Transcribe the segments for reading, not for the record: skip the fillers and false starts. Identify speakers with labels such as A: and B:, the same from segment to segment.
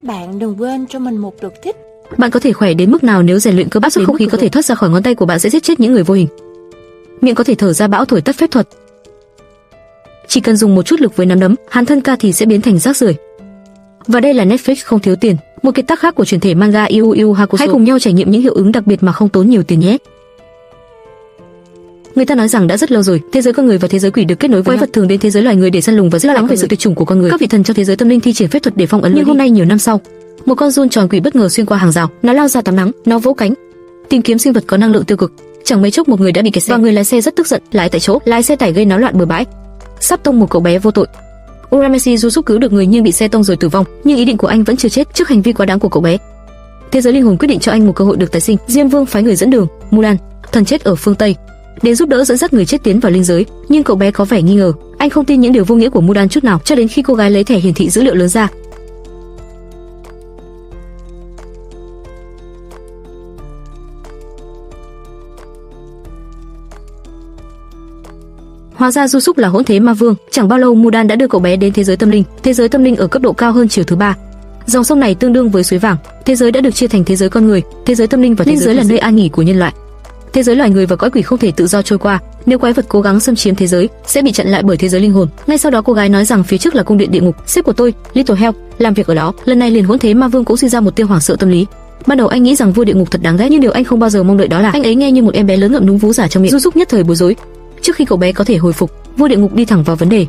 A: Bạn đừng quên cho mình một lượt thích.
B: Bạn có thể khỏe đến mức nào nếu rèn luyện cơ bắp? Áp suất không khí có thể thoát ra khỏi ngón tay của bạn sẽ giết chết những người vô hình. Miệng có thể thở ra bão thổi tắt phép thuật. Chỉ cần dùng một chút lực với nắm đấm, hàn thân ca thì sẽ biến thành rác rưởi. Và đây là Netflix không thiếu tiền, một kiệt tác khác của truyền thể manga Yu Yu Hakusho. Hãy cùng nhau trải nghiệm những hiệu ứng đặc biệt mà không tốn nhiều tiền nhé. Người ta nói rằng đã rất lâu rồi, thế giới con người và thế giới quỷ được kết nối với vật thường đến thế giới loài người để săn lùng và lo lắng về sự tuyệt chủng của con người. Các vị thần trong thế giới tâm linh thi triển phép thuật để phong ấn. Nhưng hôm nay nhiều năm sau, một con giun tròn quỷ bất ngờ xuyên qua hàng rào, nó lao ra tắm nắng, nó vỗ cánh, tìm kiếm sinh vật có năng lượng tiêu cực. Chẳng mấy chốc một người đã bị kẹt xe và người lái xe rất tức giận, lái tại chỗ, lái xe tải gây náo loạn bừa bãi, sắp tông một cậu bé vô tội. Urameshi Yusuke cứu được người nhưng bị xe tông rồi tử vong, nhưng ý định của anh vẫn chưa chết trước hành vi quá đáng của cậu bé. Thế giới linh hồn quyết định cho anh một cơ hội được tái sinh. Diêm Vương phái người dẫn đường, Mulan, thần chết ở phương Tây, đến giúp đỡ dẫn dắt người chết tiến vào linh giới, nhưng cậu bé có vẻ nghi ngờ. Anh không tin những điều vô nghĩa của Mulan chút nào, cho đến khi cô gái lấy thẻ hiển thị dữ liệu lớn ra. Hóa ra Yusuke là hỗn thế ma vương. Chẳng bao lâu Mulan đã đưa cậu bé đến thế giới tâm linh. Thế giới tâm linh ở cấp độ cao hơn chiều thứ 3. Dòng sông này tương đương với suối vàng. Thế giới đã được chia thành thế giới con người, thế giới tâm linh và thế giới là nơi an nghỉ của nhân loại. Thế giới loài người và cõi quỷ không thể tự do trôi qua, nếu quái vật cố gắng xâm chiếm thế giới sẽ bị chặn lại bởi thế giới linh hồn. Ngay sau đó cô gái nói rằng phía trước là cung điện địa ngục, sếp của tôi, Little Hell, làm việc ở đó. Lần này liền hỗn thế ma vương cũng sinh ra một tia hoảng sợ tâm lý. Ban đầu anh nghĩ rằng vua địa ngục thật đáng ghét, nhưng điều anh không bao giờ mong đợi đó là anh ấy nghe như một em bé lớn ngậm núm vú giả trong miệng. Yusuke nhất thời bối rối. Trước khi cậu bé có thể hồi phục, vua địa ngục đi thẳng vào vấn đề.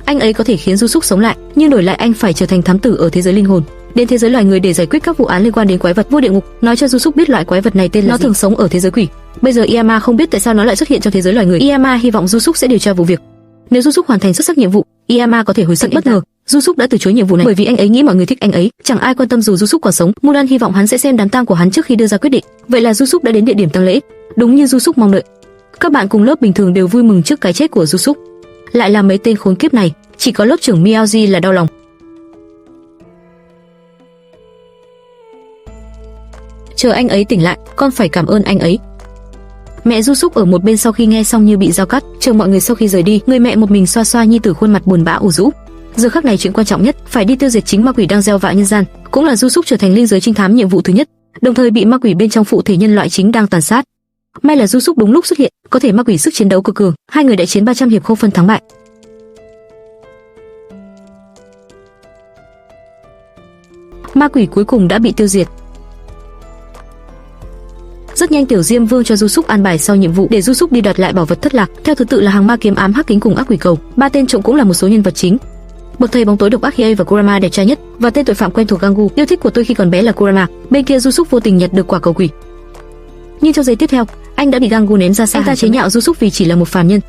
B: Anh ấy có thể khiến Yusuke sống lại, nhưng đổi lại anh phải trở thành thám tử ở thế giới linh hồn, đến thế giới loài người để giải quyết các vụ án liên quan đến quái vật. Vua địa ngục nói cho Yusuke biết loại quái vật này tên là nó thường sống ở thế giới quỷ. Bây giờ Iyama không biết tại sao nó lại xuất hiện trong thế giới loài người. Iyama hy vọng Yusuke sẽ điều tra vụ việc. Nếu Yusuke hoàn thành xuất sắc nhiệm vụ, Iyama có thể hồi sinh. Bất ngờ, Yusuke đã từ chối nhiệm vụ này bởi vì anh ấy nghĩ mọi người thích anh ấy, chẳng ai quan tâm dù Yusuke còn sống. Mulan hy vọng hắn sẽ xem đám tang của hắn trước khi đưa ra quyết định. Vậy là Yusuke đã đến địa điểm tang lễ, đúng như Yusuke mong đợi. Các bạn cùng lớp bình thường đều vui mừng trước cái chết của Yusuke. Lại là mấy tên khốn kiếp này, chỉ có lớp trưởng Miyaji là đau lòng. Chờ anh ấy tỉnh lại, con phải cảm ơn anh ấy. Mẹ Yusuke ở một bên sau khi nghe xong như bị dao cắt. Chờ mọi người sau khi rời đi, người mẹ một mình xoa xoa nhi tử khuôn mặt buồn bã ủ rũ. Giờ khắc này chuyện quan trọng nhất phải đi tiêu diệt chính ma quỷ đang gieo vạ nhân gian, cũng là Yusuke trở thành linh giới trinh thám nhiệm vụ thứ nhất, đồng thời bị ma quỷ bên trong phụ thể nhân loại chính đang tàn sát. May là Yusuke đúng lúc xuất hiện, có thể ma quỷ sức chiến đấu cực cường, hai người đại chiến 300 hiệp không phân thắng bại. Ma quỷ cuối cùng đã bị tiêu diệt. Rất nhanh Tiểu Diêm Vương cho Yusuke an bài sau nhiệm vụ để Yusuke đi đoạt lại bảo vật thất lạc, theo thứ tự là hàng ma kiếm ám hắc kính cùng ác quỷ cầu. Ba tên trộm cũng là một số nhân vật chính. Bậc thầy bóng tối độc ác Hiei và Kurama đẹp trai nhất, và tên tội phạm quen thuộc Gangu, yêu thích của tôi khi còn bé là Kurama. Bên kia Yusuke vô tình nhặt được quả cầu quỷ. Nhưng trong giây tiếp theo, anh đã bị Gangu ném ra xa. Anh ta chế nhạo Yusuke vì chỉ là một phàm nhân,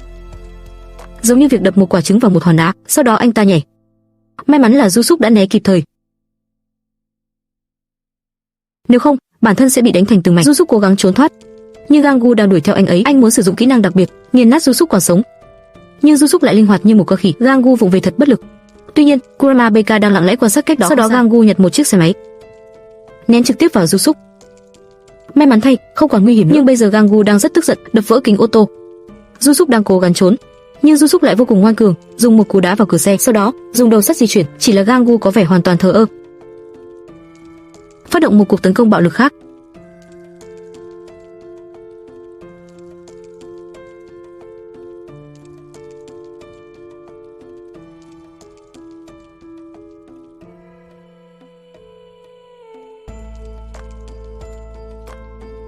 B: giống như việc đập một quả trứng vào một hòn đá, sau đó anh ta nhảy. May mắn là Yusuke đã né kịp thời. Nếu không, bản thân sẽ bị đánh thành từng mảnh. Yusuke cố gắng trốn thoát, nhưng Gangu đang đuổi theo anh ấy. Anh muốn sử dụng kỹ năng đặc biệt, nghiền nát Yusuke còn sống. Nhưng Yusuke lại linh hoạt như một con khỉ. Gangu vụng về thật bất lực. Tuy nhiên, Kurama Beka đang lặng lẽ quan sát cách đó. Sau đó Gangu nhặt một chiếc xe máy, ném trực tiếp vào Yusuke. May mắn thay, không còn nguy hiểm nữa. Nhưng bây giờ Gangu đang rất tức giận, đập vỡ kính ô tô. Yusuke đang cố gắng trốn, nhưng Yusuke lại vô cùng ngoan cường, dùng một cú đá vào cửa xe, sau đó dùng đầu sắt di chuyển. Chỉ là Gangu có vẻ hoàn toàn thờ ơ, phát động một cuộc tấn công bạo lực khác.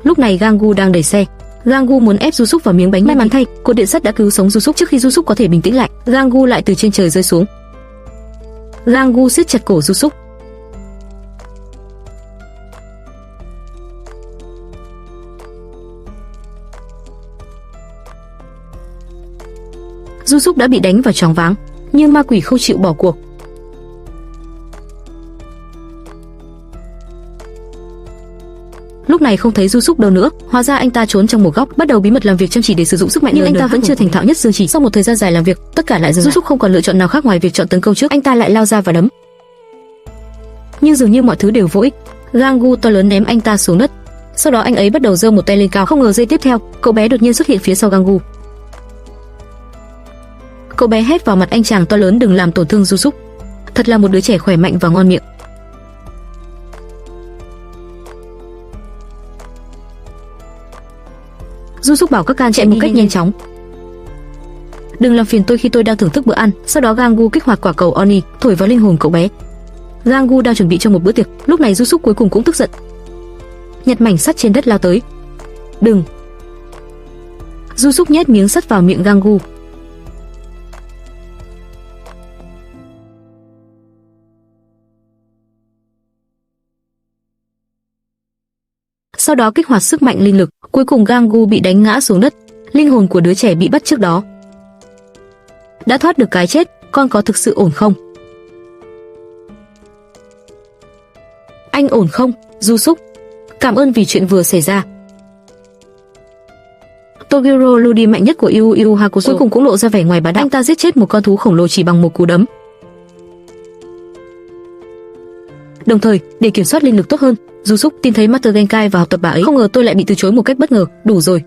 B: Lúc này Gangu đang đẩy xe. Gangu muốn ép Yusuke vào miếng bánh. May mắn thay, cột điện sắt đã cứu sống Yusuke. Trước khi Yusuke có thể bình tĩnh lại, Gangu lại từ trên trời rơi xuống. Gangu siết chặt cổ Yusuke. Yusuke đã bị đánh vào choáng váng, nhưng ma quỷ không chịu bỏ cuộc. Lúc này không thấy Yusuke đâu nữa, hóa ra anh ta trốn trong một góc, bắt đầu bí mật làm việc chăm chỉ để sử dụng sức mạnh. Nhưng anh ta vẫn chưa thành thạo nhất dương chỉ. Sau một thời gian dài làm việc, tất cả lại dừng lại. Yusuke không còn lựa chọn nào khác ngoài việc chọn tấn công trước. Anh ta lại lao ra và đấm, nhưng dường như mọi thứ đều vô ích. Gangu to lớn ném anh ta xuống đất. Sau đó anh ấy bắt đầu giơ một tay lên cao. Không ngờ giây tiếp theo, cậu bé đột nhiên xuất hiện phía sau Gangu. Cậu bé hét vào mặt anh chàng to lớn đừng làm tổn thương Yusuke. Thật là một đứa trẻ khỏe mạnh và ngon miệng. Súc bảo các can chạy một cách nhanh chóng. Đừng làm phiền tôi khi tôi đang thưởng thức bữa ăn. Sau đó Gangu kích hoạt quả cầu Oni, thổi vào linh hồn cậu bé. Gangu đang chuẩn bị cho một bữa tiệc, lúc này Súc cuối cùng cũng tức giận, nhặt mảnh sắt trên đất lao tới. Đừng! Súc nhét miếng sắt vào miệng Gangu. Sau đó kích hoạt sức mạnh linh lực, cuối cùng Gangu bị đánh ngã xuống đất. Linh hồn của đứa trẻ bị bắt trước đó đã thoát được cái chết. Con có thực sự ổn không? Anh ổn không, Súc? Cảm ơn vì chuyện vừa xảy ra. Toguro Ludi mạnh nhất của Yu Yu Hakusho cuối cùng cũng lộ ra vẻ ngoài bá đạo. Anh ta giết chết một con thú khổng lồ chỉ bằng một cú đấm. Đồng thời, để kiểm soát linh lực tốt hơn, Súc tìm thấy Master Genkai và học tập bà ấy. Không ngờ tôi lại bị từ chối một cách bất ngờ. Đủ rồi.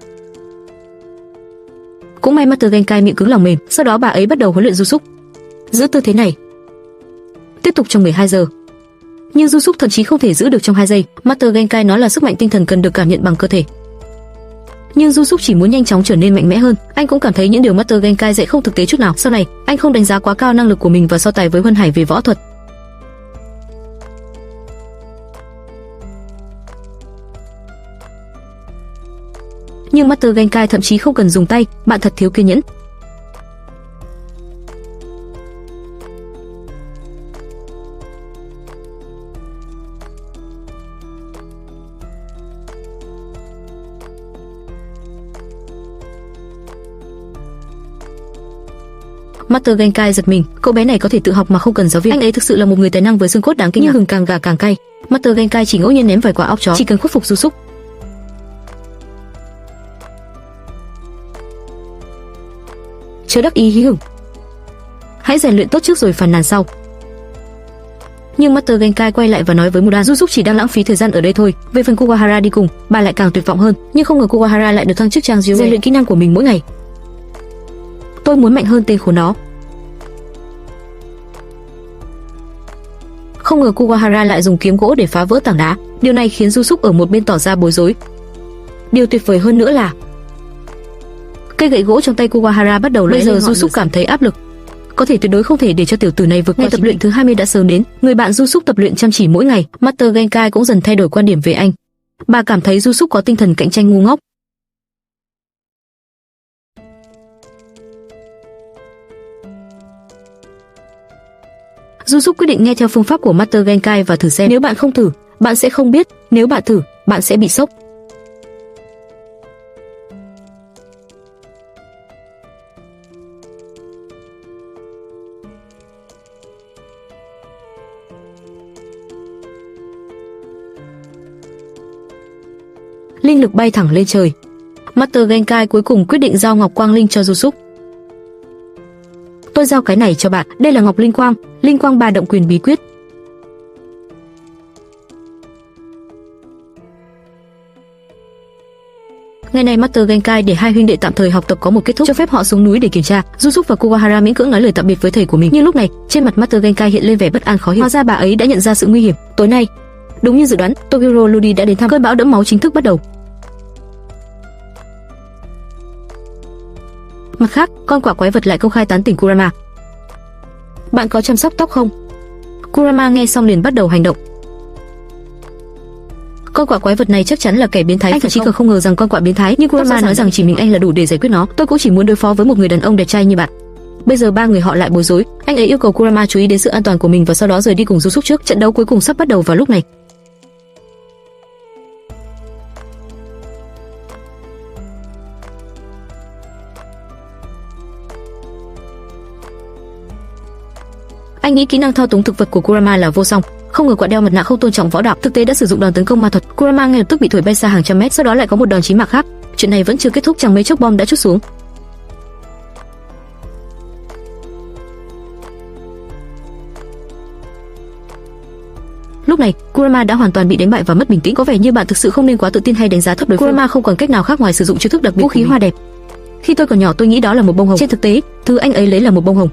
B: Cũng may Master Genkai miệng cứng lòng mềm. Sau đó bà ấy bắt đầu huấn luyện Súc. Giữ tư thế này tiếp tục trong 12 giờ. Nhưng Súc thậm chí không thể giữ được trong 2 giây. Master Genkai nói là sức mạnh tinh thần cần được cảm nhận bằng cơ thể. Nhưng Súc chỉ muốn nhanh chóng trở nên mạnh mẽ hơn. Anh cũng cảm thấy những điều Master Genkai dạy không thực tế chút nào. Sau này, anh không đánh giá quá cao năng lực của mình và so tài với Huân Hải về võ thuật. Nhưng Master Genkai thậm chí không cần dùng tay. Bạn thật thiếu kiên nhẫn. Master Genkai giật mình, cậu bé này có thể tự học mà không cần giáo viên. Anh ấy thực sự là một người tài năng với xương cốt đáng kinh ngạc. Nhưng gừng càng gà càng cay. Master Genkai chỉ ngẫu nhiên ném vài quả óc chó, chỉ cần khuất phục Súc. Chớ đắc ý hí hửng. Hãy rèn luyện tốt trước rồi phàn nàn sau. Nhưng Master Genkai quay lại và nói với Mudan, Súc chỉ đang lãng phí thời gian ở đây thôi. Về phần Kuwahara đi cùng, bà lại càng tuyệt vọng hơn. Nhưng không ngờ Kuwahara lại được thăng chức trang Jiu, rèn luyện kỹ năng của mình mỗi ngày. Tôi muốn mạnh hơn tên khốn đó. Không ngờ Kuwahara lại dùng kiếm gỗ để phá vỡ tảng đá. Điều này khiến Súc ở một bên tỏ ra bối rối. Điều tuyệt vời hơn nữa là cây gậy gỗ trong tay Kuwahara bắt đầu lóe lên. Bây giờ Súc cảm thấy áp lực. Có thể tuyệt đối không thể để cho tiểu tử này vượt qua. Ngày tập luyện thứ 20 đã sớm đến. Người bạn Súc tập luyện chăm chỉ mỗi ngày. Master Genkai cũng dần thay đổi quan điểm về anh. Bà cảm thấy Súc có tinh thần cạnh tranh ngu ngốc. Súc quyết định nghe theo phương pháp của Master Genkai và thử xem. Nếu bạn không thử, bạn sẽ không biết. Nếu bạn thử, bạn sẽ bị sốc. Linh lực bay thẳng lên trời. Master Genkai cuối cùng quyết định giao Ngọc Quang Linh cho Súc. Tôi giao cái này cho bạn. Đây là Ngọc Linh Quang 3 động quyền bí quyết. Ngày này Master Genkai để hai huynh đệ tạm thời học tập có một kết thúc, cho phép họ xuống núi để kiểm tra. Súc và Kuwahara miễn cưỡng nói lời tạm biệt với thầy của mình. Nhưng lúc này, trên mặt Master Genkai hiện lên vẻ bất an khó hiểu. Hóa ra bà ấy đã nhận ra sự nguy hiểm. Tối nay, đúng như dự đoán, Toguro Ludi đã đến thăm. Cơn bão đẫm máu chính thức bắt đầu. Mặt khác, con quạ quái vật lại công khai tán tỉnh Kurama. Bạn có chăm sóc tóc không? Kurama nghe xong liền bắt đầu hành động. Con quạ quái vật này chắc chắn là kẻ biến thái. Anh thậm chí còn không ngờ rằng con quạ biến thái. Nhưng Kurama nói rằng chỉ mình anh là đủ để giải quyết nó. Tôi cũng chỉ muốn đối phó với một người đàn ông đẹp trai như bạn. Bây giờ ba người họ lại bối rối. Anh ấy yêu cầu Kurama chú ý đến sự an toàn của mình và sau đó rời đi cùng Súc trước. Trận đấu cuối cùng sắp bắt đầu vào lúc này. Anh nghĩ kỹ năng thao túng thực vật của Kurama là vô song. Không ngờ quả đeo mặt nạ không tôn trọng võ đạo, thực tế đã sử dụng đòn tấn công ma thuật. Kurama ngay lập tức bị thổi bay xa hàng trăm mét, sau đó lại có một đòn chí mạng khác. Chuyện này vẫn chưa kết thúc, chẳng mấy chốc bom đã trút xuống. Lúc này, Kurama đã hoàn toàn bị đánh bại và mất bình tĩnh. Có vẻ như bạn thực sự không nên quá tự tin hay đánh giá thấp đối phương. Kurama không còn cách nào khác ngoài sử dụng chiêu thức đặc biệt. Vũ khí hoa đẹp. Khi tôi còn nhỏ tôi nghĩ đó là một bông hồng. Trên thực tế, thứ anh ấy lấy là một bông hồng.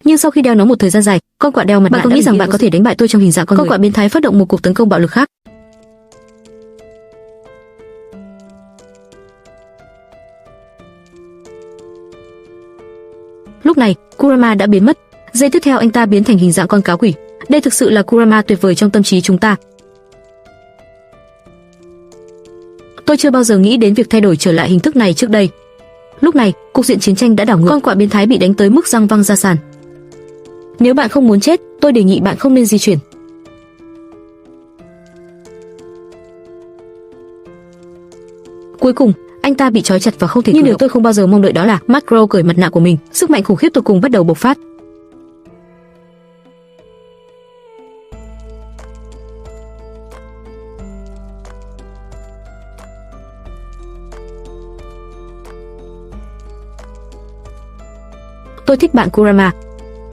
B: Nhưng sau khi đeo nó một thời gian dài, Con quạ đeo mặt nạ. Bạn có nghĩ rằng bạn có thể đánh bại tôi trong hình dạng con quạ biến thái phát động một cuộc tấn công bạo lực khác? Lúc này, Kurama đã biến mất. Giây tiếp theo anh ta biến thành hình dạng con cáo quỷ. Đây thực sự là Kurama tuyệt vời trong tâm trí chúng ta. Tôi chưa bao giờ nghĩ đến việc thay đổi trở lại hình thức này trước đây. Lúc này, cục diện chiến tranh đã đảo ngược. Con quạ biến thái bị đánh tới mức răng văng ra sàn. Nếu bạn không muốn chết, tôi đề nghị bạn không nên di chuyển. Cuối cùng, anh ta bị trói chặt và không thể. Nhưng điều tôi không bao giờ mong đợi đó là Macro cởi mặt nạ của mình. Sức mạnh khủng khiếp tột cùng bắt đầu bộc phát. Tôi thích bạn Kurama.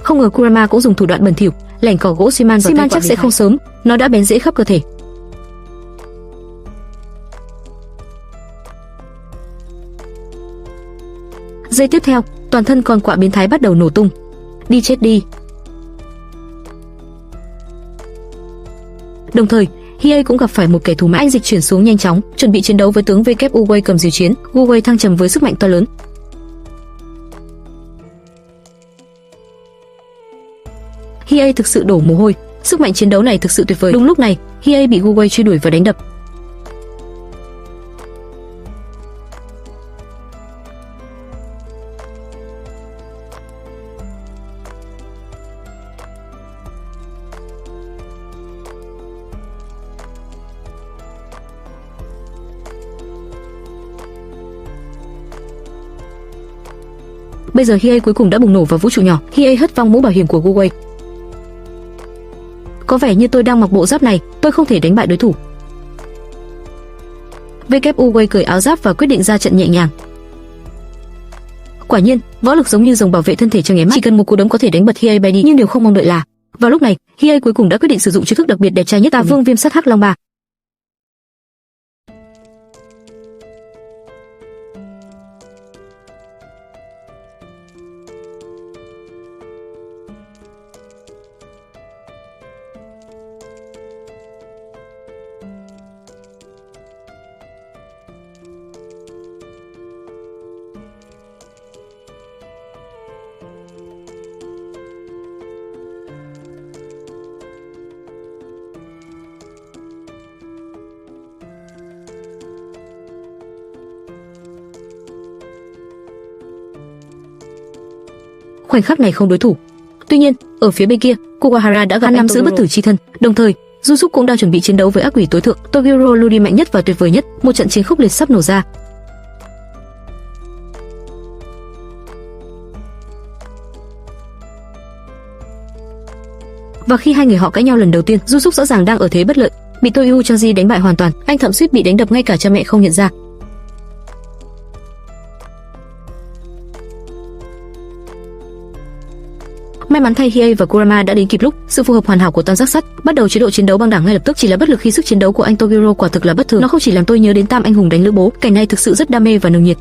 B: Không ngờ Kurama cũng dùng thủ đoạn bẩn thỉu, lẻn cỏ gỗ xi man vào tay chắc sẽ không sớm, nó đã bén rễ khắp cơ thể. Giây tiếp theo, toàn thân con quạ biến thái bắt đầu nổ tung. Đi chết đi. Đồng thời, Hiei cũng gặp phải một kẻ thù mạnh. Anh dịch chuyển xuống nhanh chóng, chuẩn bị chiến đấu với tướng WU Wei cầm diều chiến. WU Wei thăng trầm với sức mạnh to lớn. Hiei thực sự đổ mồ hôi, sức mạnh chiến đấu này thực sự tuyệt vời. Đúng lúc này, Hiei bị WU Wei truy đuổi và đánh đập. Bây giờ Hiei cuối cùng đã bùng nổ vào vũ trụ nhỏ. Hiei hất văng mũ bảo hiểm của WU Wei. Có vẻ như tôi đang mặc bộ giáp này, tôi không thể đánh bại đối thủ. WU Wei cởi áo giáp và quyết định ra trận nhẹ nhàng. Quả nhiên, võ lực giống như rồng bảo vệ thân thể trong nháy mắt, chỉ cần một cú đấm có thể đánh bật Hiei bay đi. Nhưng điều không mong đợi là, vào lúc này, Hiei cuối cùng đã quyết định sử dụng chiêu thức đặc biệt đẹp trai nhất, Tà Vương Viêm Sắt Hắc Long 3. Khoảnh khắc này không đối thủ. Tuy nhiên, ở phía bên kia, Kuwahara đã gặp nắm giữ bất tử chi thân. Đồng thời, Jusuk cũng đang chuẩn bị chiến đấu với ác quỷ tối thượng. Toguro Ludi mạnh nhất và tuyệt vời nhất, một trận chiến khốc liệt sắp nổ ra. Và khi hai người họ cãi nhau lần đầu tiên, Jusuk rõ ràng đang ở thế bất lợi, bị Toyu Chanji đánh bại hoàn toàn. Anh thậm suýt bị đánh đập ngay cả cha mẹ không nhận ra. May mắn thay, Hiei và Kurama đã đến kịp lúc. Sự phù hợp hoàn hảo của tam giác sắt bắt đầu chế độ chiến đấu băng đảng ngay lập tức. Chỉ là bất lực khi sức chiến đấu của anh Toguro quả thực là bất thường. Nó không chỉ làm tôi nhớ đến Tam anh hùng đánh lữ bố, cảnh này thực sự rất đam mê và nồng nhiệt.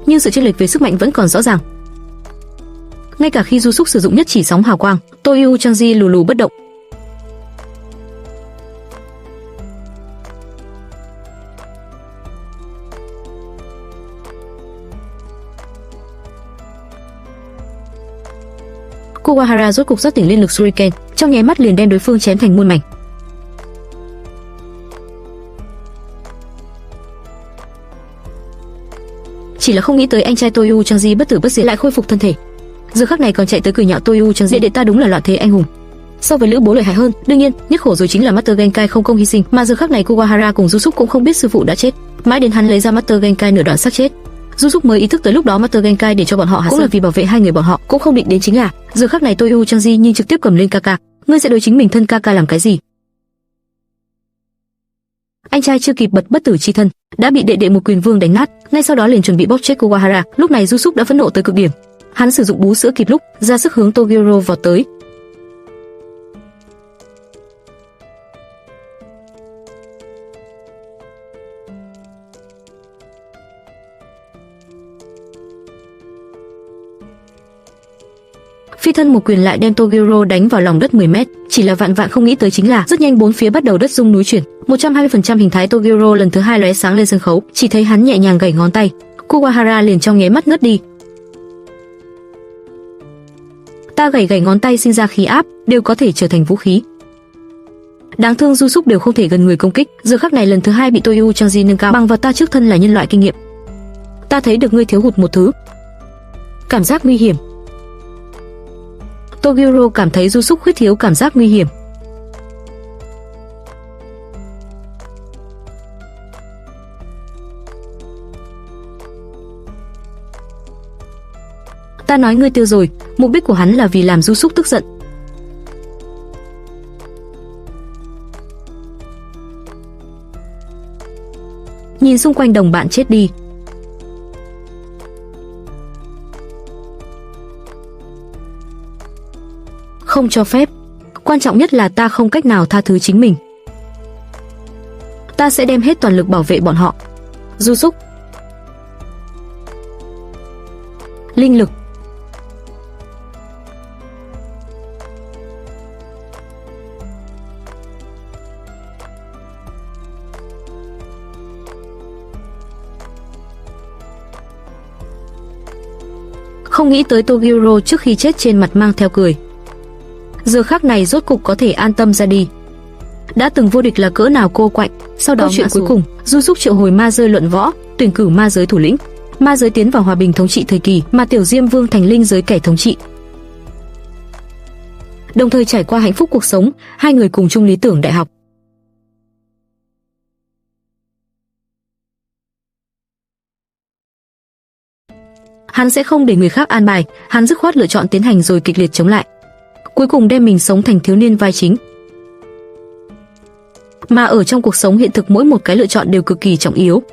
B: Nhưng sự chênh lệch về sức mạnh vẫn còn rõ ràng. Ngay cả khi Jusuk sử dụng nhất chỉ sóng hào quang, Toyu Chanji lù lù bất động. Kuwahara rốt cục rất tỉnh lên lực Shuriken, trong nháy mắt liền đem đối phương chém thành muôn mảnh. Chỉ là không nghĩ tới anh trai Toyu Chanji bất tử bất diệt lại khôi phục thân thể. Giờ khắc này còn chạy tới cười nhạo Toyu Chanji, đệ ta đúng là loạn thế anh hùng. So với lữ bố lợi hại hơn, đương nhiên, nhất khổ rồi chính là Master Genkai không công hy sinh, mà giờ khắc này Kuwahara cùng Jusuk cũng không biết sư phụ đã chết. Mãi đến hắn lấy ra Master Genkai nửa đoạn xác chết, Jusuk mới ý thức tới lúc đó Master Genkai để cho bọn họ hạ cũng là vì bảo vệ hai người bọn họ, cũng không định đến chính là giờ khắc này Toyu Chanji nhưng trực tiếp cầm lên Kaka. Ngươi sẽ đối chính mình thân Kaka làm cái gì? Anh trai chưa kịp bật bất tử chi thân đã bị đệ đệ một quyền vương đánh nát, ngay sau đó liền chuẩn bị bóp chết Kuwahara. Lúc này Jusuk đã phẫn nộ tới cực điểm, hắn sử dụng bú sữa kịp lúc, ra sức hướng Toguro vọt tới. Phi thân một quyền lại đem Toguro đánh vào lòng đất 10 mét. Chỉ là vạn vạn không nghĩ tới chính là rất nhanh bốn phía bắt đầu đất rung núi chuyển. 120% hình thái Toguro lần thứ hai lóe sáng lên sân khấu. Chỉ thấy hắn nhẹ nhàng gảy ngón tay, Kuwahara liền trong nháy mắt ngất đi. Ta gảy ngón tay sinh ra khí áp, đều có thể trở thành vũ khí. Đáng thương Du Súc đều không thể gần người công kích. Giờ khắc này lần thứ hai bị Toyu Changji nâng cao bằng vào ta trước thân là nhân loại kinh nghiệm. Ta thấy được ngươi thiếu hụt một thứ. Cảm giác nguy hiểm. Toguro cảm thấy Du Súc khuyết thiếu cảm giác nguy hiểm. Ta nói ngươi tiêu rồi, mục đích của hắn là vì làm Du Súc tức giận. Nhìn xung quanh đồng bạn chết đi. Không cho phép. Quan trọng nhất là ta không cách nào tha thứ chính mình. Ta sẽ đem hết toàn lực bảo vệ bọn họ. Du Súc. Linh lực. Không nghĩ tới Toguro trước khi chết trên mặt mang theo cười. Giờ khắc này rốt cục có thể an tâm ra đi. Đã từng vô địch là cỡ nào cô quạnh. Sau đó chuyện cuối cùng, Du Súc triệu hồi ma rơi luận võ, tuyển cử ma giới thủ lĩnh. Ma giới tiến vào hòa bình thống trị thời kỳ, mà Tiểu Diêm Vương thành linh giới kẻ thống trị. Đồng thời trải qua hạnh phúc cuộc sống, hai người cùng chung lý tưởng đại học. Hắn sẽ không để người khác an bài, hắn dứt khoát lựa chọn tiến hành rồi kịch liệt chống lại. Cuối cùng đem mình sống thành thiếu niên vai chính. Mà ở trong cuộc sống hiện thực mỗi một cái lựa chọn đều cực kỳ trọng yếu.